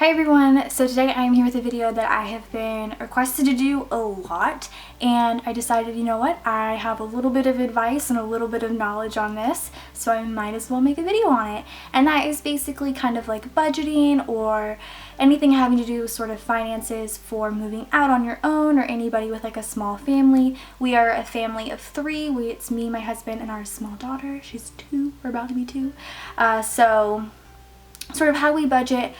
Hi everyone, so today I'm here with a video that I have been requested to do a lot, and I decided, you know what, I have a little bit of advice and a little bit of knowledge on this, so I might as well make a video on it. And that is basically kind of like budgeting or anything having to do with sort of finances for moving out on your own or anybody with like a small family. We are a family of three. It's me, my husband, and our small daughter. She's 2, or about to be 2. So sort of how we budget,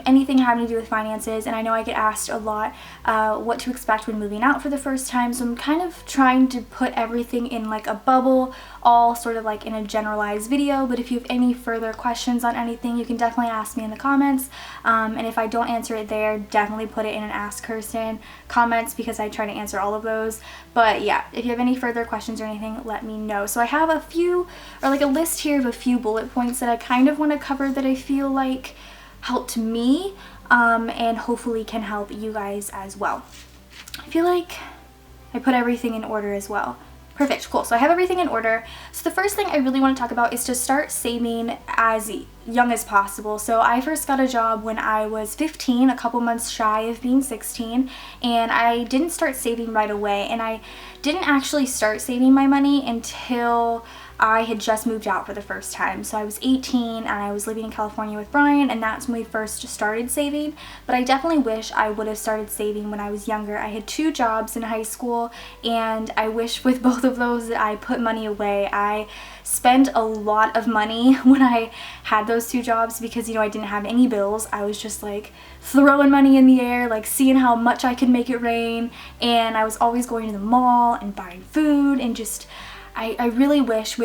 anything having to do with finances. And I know I get asked a lot what to expect when moving out for the first time, so I'm kind of trying to put everything in like a bubble, all sort of like in a generalized video. But if you have any further questions on anything, you can definitely ask me in the comments, and if I don't answer it there, definitely put it in an Ask Kirsten comments because I try to answer all of those. But yeah, if you have any further questions or anything, let me know. So I have a few, or like a list here of a few bullet points that I kind of want to cover that I feel like helped me, and hopefully can help you guys as well. I feel like I put everything in order as well. Perfect, cool. So I have everything in order. So the first thing I really want to talk about is to start saving as young as possible. So I first got a job when I was 15, a couple months shy of being 16, and I didn't start saving right away. And I didn't actually start saving my money until I had just moved out for the first time. So I was 18 and I was living in California with Brian, and that's when we first started saving. But I definitely wish I would have started saving when I was younger. I had 2 jobs in high school, and I wish with both of those that I put money away. I spent a lot of money when I had those 2 jobs because, you know, I didn't have any bills. I was just like throwing money in the air, like seeing how much I could make it rain, and I was always going to the mall and buying food, and just I really wish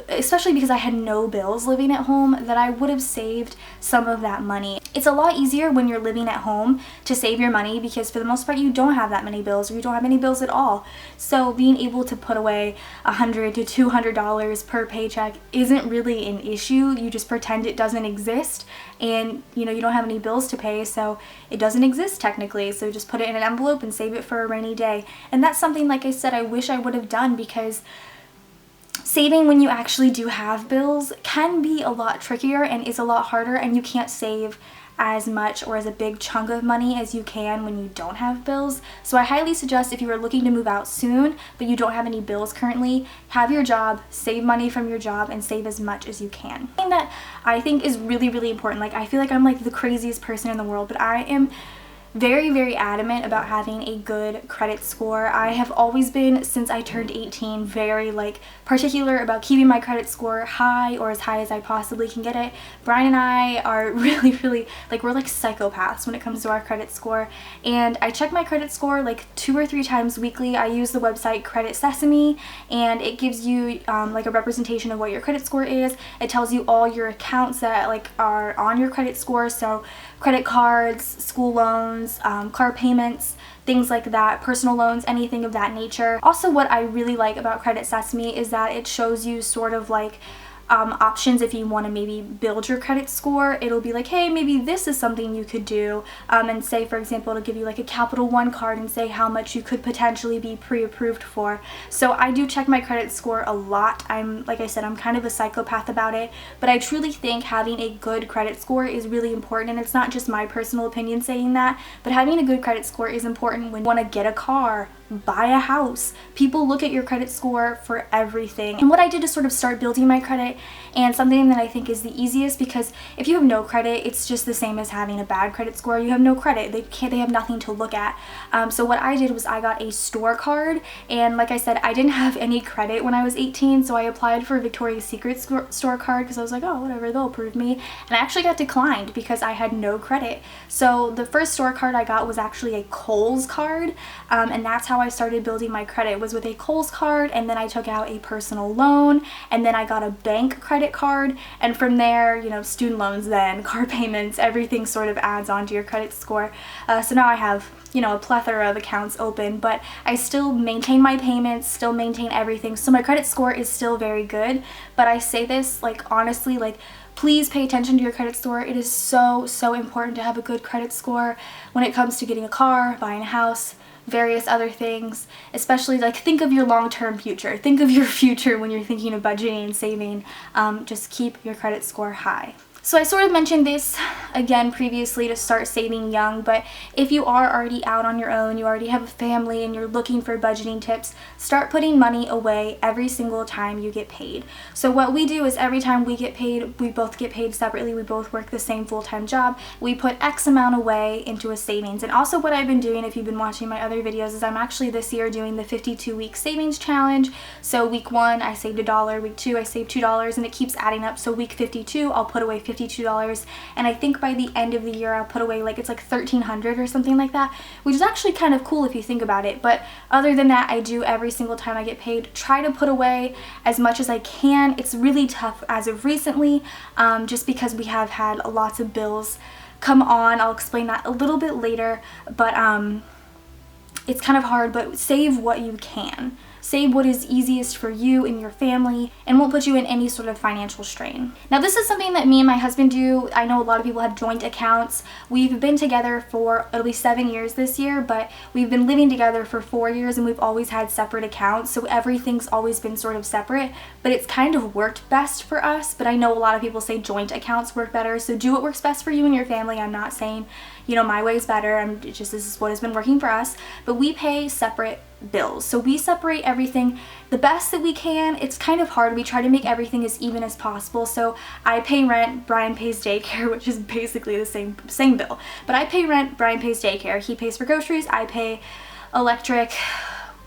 especially because I had no bills living at home, that I would have saved some of that money. It's a lot easier when you're living at home to save your money because for the most part you don't have that many bills, or you don't have any bills at all. So being able to put away $100 to $200 per paycheck isn't really an issue. You just pretend it doesn't exist, and you know, you don't have any bills to pay, so it doesn't exist technically. So just put it in an envelope and save it for a rainy day. And that's something, like I said, I wish I would have done, because saving when you actually do have bills can be a lot trickier and is a lot harder, and you can't save as much or as a big chunk of money as you can when you don't have bills. So I highly suggest, if you are looking to move out soon but you don't have any bills currently, have your job, save money from your job, and save as much as you can. Something that I think is really, really important, like I feel like I'm like the craziest person in the world, but I am very, very adamant about having a good credit score. I have always been, since I turned 18, very like particular about keeping my credit score high, or as high as I possibly can get it. Brian and I are really, really, like, we're like psychopaths when it comes to our credit score, and I check my credit score like 2 or 3 times weekly. I use the website Credit Sesame, and it gives you like a representation of what your credit score is. It tells you all your accounts that like are on your credit score, so credit cards, school loans, car payments, things like that, personal loans, anything of that nature. Also, what I really like about Credit Sesame is that it shows you sort of like options if you want to maybe build your credit score. It'll be like, hey, maybe this is something you could do, and say, for example, it'll give you like a Capital One card and say how much you could potentially be pre-approved for. So I do check my credit score a lot. Like I said, I'm kind of a psychopath about it, but I truly think having a good credit score is really important, and it's not just my personal opinion saying that, but having a good credit score is important when you want to get a car, buy a house. People look at your credit score for everything. And what I did to sort of start building my credit, and something that I think is the easiest, because if you have no credit, it's just the same as having a bad credit score. You have no credit. They have nothing to look at. So what I did was I got a store card, and like I said, I didn't have any credit when I was 18, so I applied for a Victoria's Secret store card because I was like, oh, whatever, they'll approve me. And I actually got declined because I had no credit. So the first store card I got was actually a Kohl's card, and that's how I started building my credit, was with a Kohl's card, and then I took out a personal loan, and then I got a bank credit card, and from there, you know, student loans, then car payments, everything sort of adds on to your credit score. So now I have, you know, a plethora of accounts open, but I still maintain my payments, still maintain everything, so my credit score is still very good. But I say this, like, honestly, like, please pay attention to your credit score. It is so, so important to have a good credit score when it comes to getting a car, buying a house, various other things, especially like think of your long-term future. Think of your future when you're thinking of budgeting and saving. Just keep your credit score high. So I sort of mentioned this again previously, to start saving young, but if you are already out on your own, you already have a family and you're looking for budgeting tips, start putting money away every single time you get paid. So what we do is every time we get paid, we both get paid separately, we both work the same full-time job, we put X amount away into a savings. And also what I've been doing, if you've been watching my other videos, is I'm actually this year doing the 52-week savings challenge. So week 1 I saved $1, week 2 I saved $2, and it keeps adding up. So week 52 I'll put away $52, and I think by the end of the year I'll put away it's like $1,300 or something like that, which is actually kind of cool if you think about it. But other than that, I do every single time I get paid try to put away as much as I can. It's really tough as of recently, just because we have had lots of bills come on. I'll explain that a little bit later, but it's kind of hard. But save what you can. Save what is easiest for you and your family and won't put you in any sort of financial strain. Now, this is something that me and my husband do. I know a lot of people have joint accounts. We've been together for at least 7 years this year, but we've been living together for 4 years and we've always had separate accounts, so everything's always been sort of separate, but it's kind of worked best for us. But I know a lot of people say joint accounts work better, so do what works best for you and your family. I'm not saying, you know, my way is better. This is what has been working for us, but we pay separate bills. So we separate everything the best that we can. It's kind of hard. We try to make everything as even as possible. So I pay rent, Brian pays daycare, which is basically the same bill. But I pay rent, Brian pays daycare. He pays for groceries, I pay electric,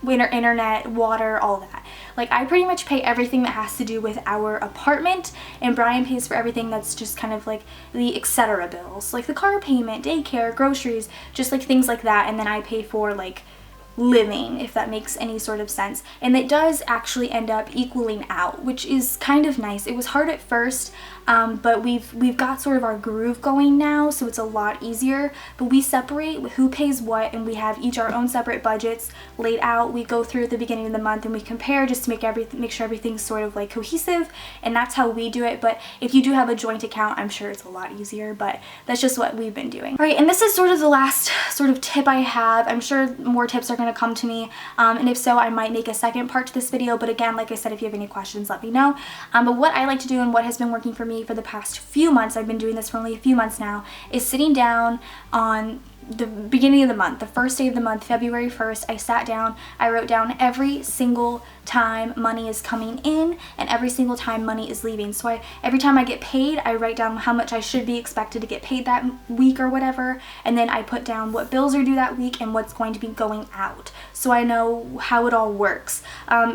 internet, water, all that. I pretty much pay everything that has to do with our apartment, and Brian pays for everything that's just kind of the etc. bills, like the car payment, daycare, groceries, just things like that. And then I pay for living, if that makes any sort of sense. And it does actually end up equaling out, which is kind of nice. It was hard at first, but we've got sort of our groove going now, so it's a lot easier. But we separate who pays what, and we have each our own separate budgets laid out. We go through at the beginning of the month and we compare, just to make sure everything's sort of cohesive, and that's how we do it. But if you do have a joint account, I'm sure it's a lot easier, but that's just what we've been doing. All right, and this is sort of the last sort of tip I have. I'm sure more tips are going to come to me, and if so, I might make a second part to this video. But again, like I said, if you have any questions, let me know. But what I like to do and what has been working for me for the past few months, I've been doing this for only a few months now, is sitting down on the beginning of the month, the first day of the month, February 1st, I sat down, I wrote down every single time money is coming in and every single time money is leaving. So every time I get paid, I write down how much I should be expected to get paid that week or whatever, and then I put down what bills are due that week and what's going to be going out, so I know how it all works.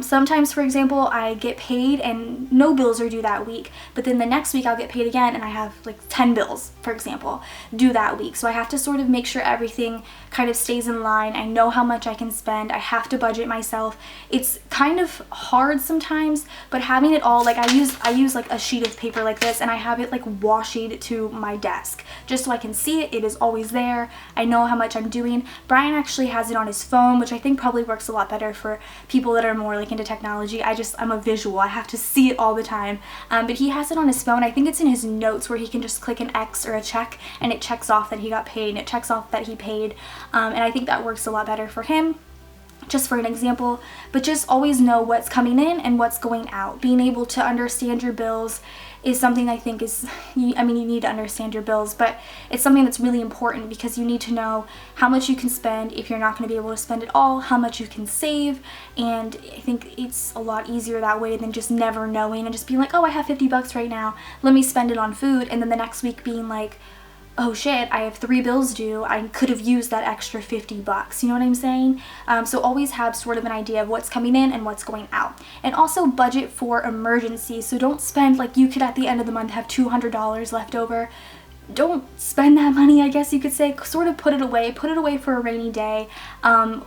Sometimes, for example, I get paid and no bills are due that week, but then the next week I'll get paid again and I have 10 bills, for example, due that week. So I have to sort of make sure everything kind of stays in line. I know how much I can spend. I have to budget myself. It's kind of hard sometimes, but having it all, I use a sheet of paper like this, and I have it washi to my desk just so I can see it. It is always there. I know how much I'm doing. Brian actually has it on his phone, which I think probably works a lot better for people that are more into technology. I'm a visual. I have to see it all the time. But he has it on his phone. I think it's in his notes where he can just click an X or a check and it checks off that he got paid and it checks off that he paid. And I think that works a lot better for him, just for an example. But just always know what's coming in and what's going out. Being able to understand your bills is something I think is, you need to understand your bills, but it's something that's really important because you need to know how much you can spend if you're not going to be able to spend it all, how much you can save, and I think it's a lot easier that way than just never knowing and just being oh, I have 50 bucks right now, let me spend it on food, and then the next week being oh shit, I have 3 bills due, I could have used that extra 50 bucks, you know what I'm saying? So always have sort of an idea of what's coming in and what's going out. And also budget for emergencies, so don't spend, you could at the end of the month have $200 left over. Don't spend that money, I guess you could say, sort of put it away for a rainy day.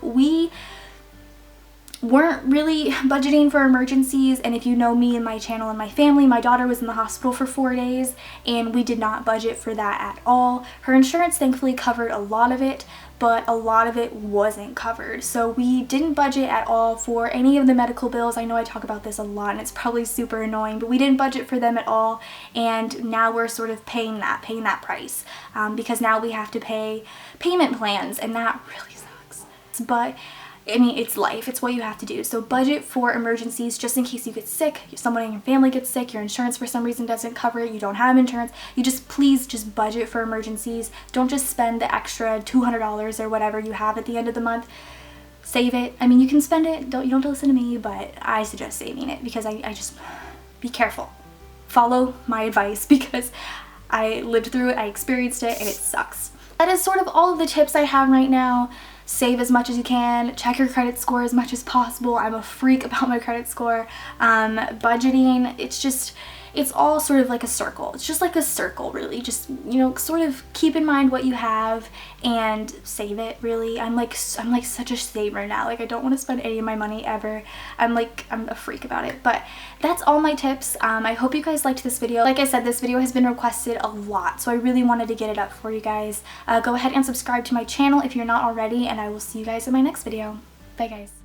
We weren't really budgeting for emergencies, and if you know me and my channel and my family, my daughter was in the hospital for 4 days and we did not budget for that at all. Her insurance thankfully covered a lot of it, but a lot of it wasn't covered, so we didn't budget at all for any of the medical bills. I know I talk about this a lot and it's probably super annoying, but we didn't budget for them at all, and now we're sort of paying that price, because now we have to pay payment plans, and that really sucks. But I mean, it's life. It's what you have to do. So budget for emergencies just in case you get sick, someone in your family gets sick, your insurance for some reason doesn't cover it, you don't have insurance. You just, please just budget for emergencies. Don't just spend the extra $200 or whatever you have at the end of the month. Save it. I mean, you can spend it. You don't have to listen to me, but I suggest saving it because I just, be careful. Follow my advice because I lived through it, I experienced it, and it sucks. That is sort of all of the tips I have right now. Save as much as you can, check your credit score as much as possible. I'm a freak about my credit score. Budgeting, it's all sort of like a circle. It's just like a circle, really. Just, you know, sort of keep in mind what you have and save it, really. I'm like such a saver now. Like, I don't want to spend any of my money ever. I'm a freak about it. But that's all my tips. I hope you guys liked this video. Like I said, this video has been requested a lot, so I really wanted to get it up for you guys. Go ahead and subscribe to my channel if you're not already, and I will see you guys in my next video. Bye, guys.